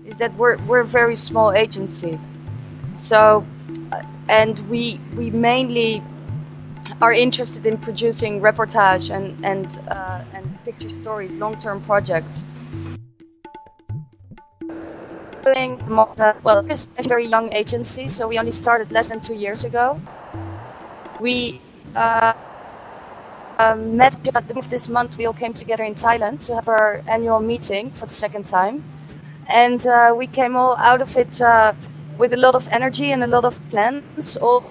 is that we're a very small agency. So, and we mainly are interested in producing reportage and picture stories, long-term projects. Well, it's a very young agency, so we only started less than 2 years ago. We met at the beginning of this month. We all came together in Thailand to have our annual meeting for the second time, and we came all out of it with a lot of energy and a lot of plans. All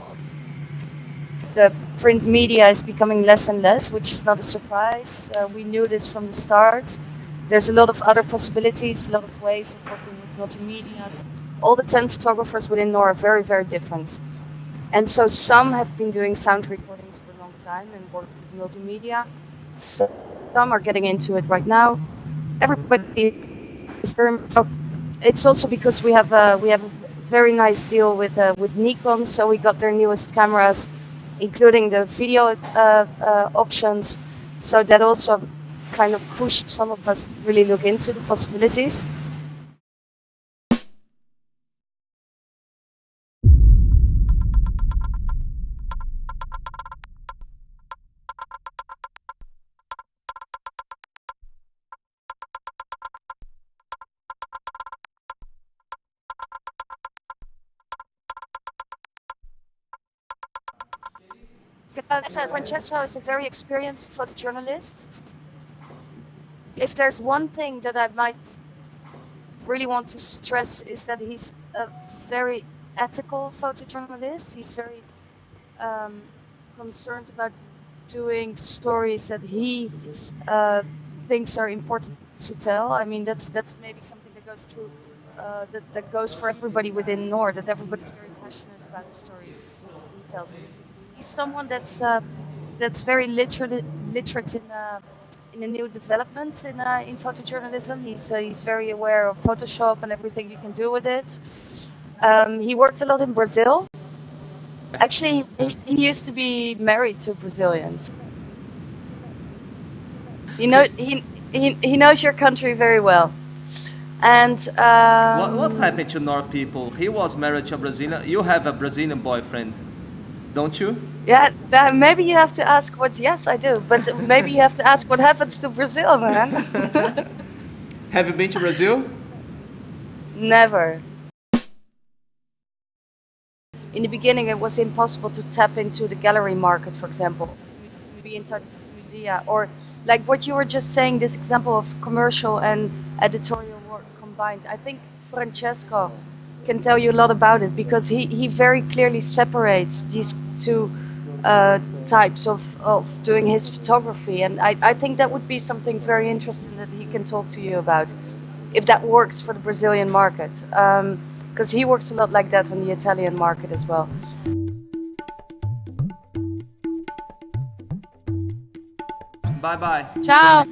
the print media is becoming less and less, which is not a surprise. We knew this from the start. There's a lot of other possibilities, a lot of ways of working with multimedia. All the 10 photographers within noor are very, very different. And so some have been doing sound recordings for a long time and work with multimedia. Some are getting into it right now. Everybody is very, so it's also because we have a very nice deal with Nikon, so we got their newest cameras, including the video options. So that also kind of pushed some of us to really look into the possibilities. Francesco is a very experienced photojournalist. If there's one thing that I might really want to stress is that he's a very ethical photojournalist. He's very um, concerned about doing stories that he uh, thinks are important to tell. I mean, that's maybe something that goes through that goes for everybody within noor. That everybody's very passionate about the stories he tells. He's someone that's very literate in the new developments in photojournalism. He's very aware of Photoshop and everything you can do with it. He worked a lot in Brazil. Actually, he used to be married to Brazilians. You know, he knows your country very well. And What happened to North people? He was married to a Brazilian. You have a Brazilian boyfriend, don't you? yeah, maybe you have to ask what. Yes, I do, but maybe you have to ask what happens to Brazil, man. Have you been to Brazil? Never. In the beginning, it was impossible to tap into the gallery market, for example, be in touch with museum, or like what you were just saying, this example of commercial and editorial work combined. I think Francesco can tell you a lot about it because he very clearly separates these two types of doing his photography. And I think that would be something very interesting that he can talk to you about, if that works for the Brazilian market. Because he works a lot like that on the Italian market as well. Bye bye. Ciao!